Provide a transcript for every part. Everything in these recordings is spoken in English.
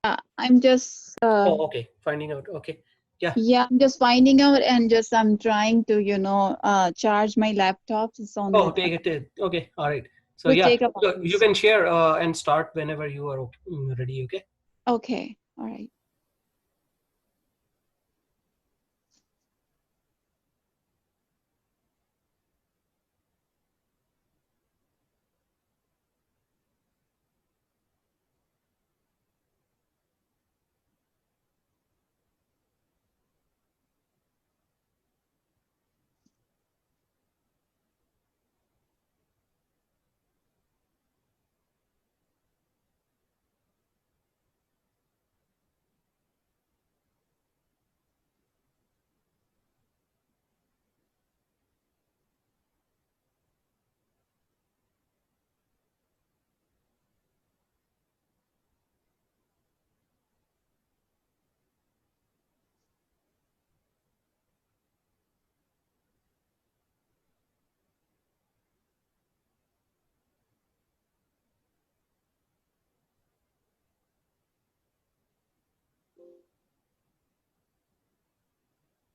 I'm just Oh, okay. Finding out. Okay. Yeah. yeah, I'm just finding out and just I'm trying to, charge my laptop. It's on Oh, the take it. Okay. All right. So will yeah, take a so you while. can share and start whenever you are ready. Okay. Okay, all right.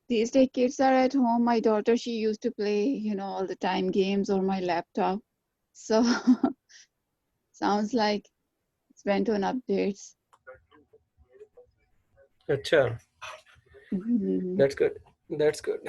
These days kids are at home. My daughter, she used to play, all the time games on my laptop. So sounds like it's went on updates. Acha. Mhm. That's good. That's good.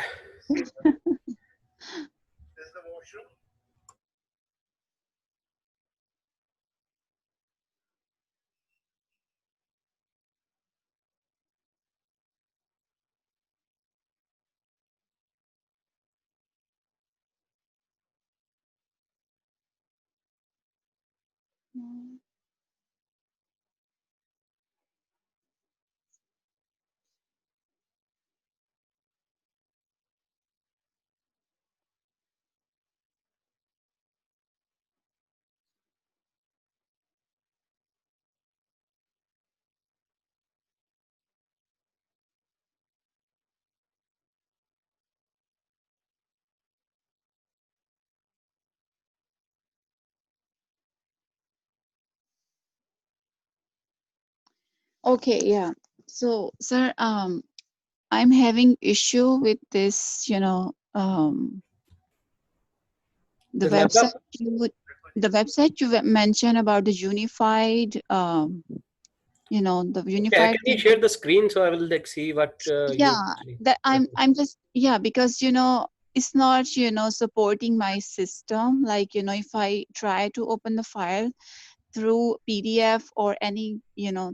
Okay, yeah. So, sir, I'm having issue with this, the The laptop. website the website you mentioned about the unified, the Okay. unified Can you thing. share the screen so I will like see what you Yeah, actually. that I'm Okay. I'm just yeah, because it's not, supporting my system. Like, if I try to open the file through PDF or any,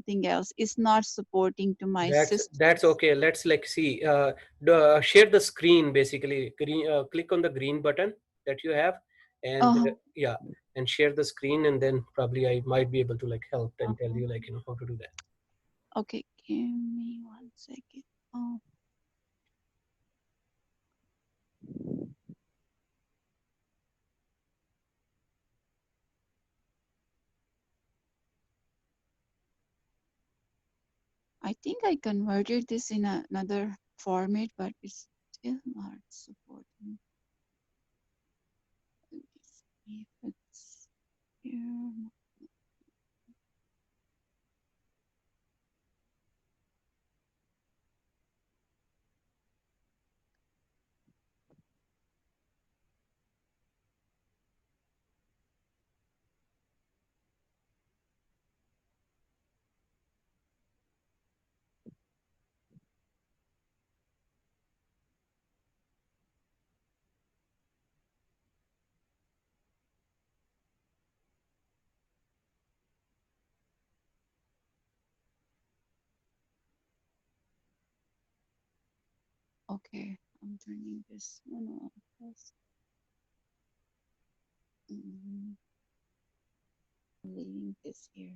thing else, it's not supporting to my system. That's okay. Let's like see. Share the screen basically. Green. Click on the green button that you have, and Oh, yeah, and share the screen, and then probably I might be able to like help and tell oh, you like how to do that. okay, give me 1 second. Oh, I think I converted this in another format, but it's still not supporting. Let me see if it's here. Okay, I'm turning this one on first. Mm, leaving this here.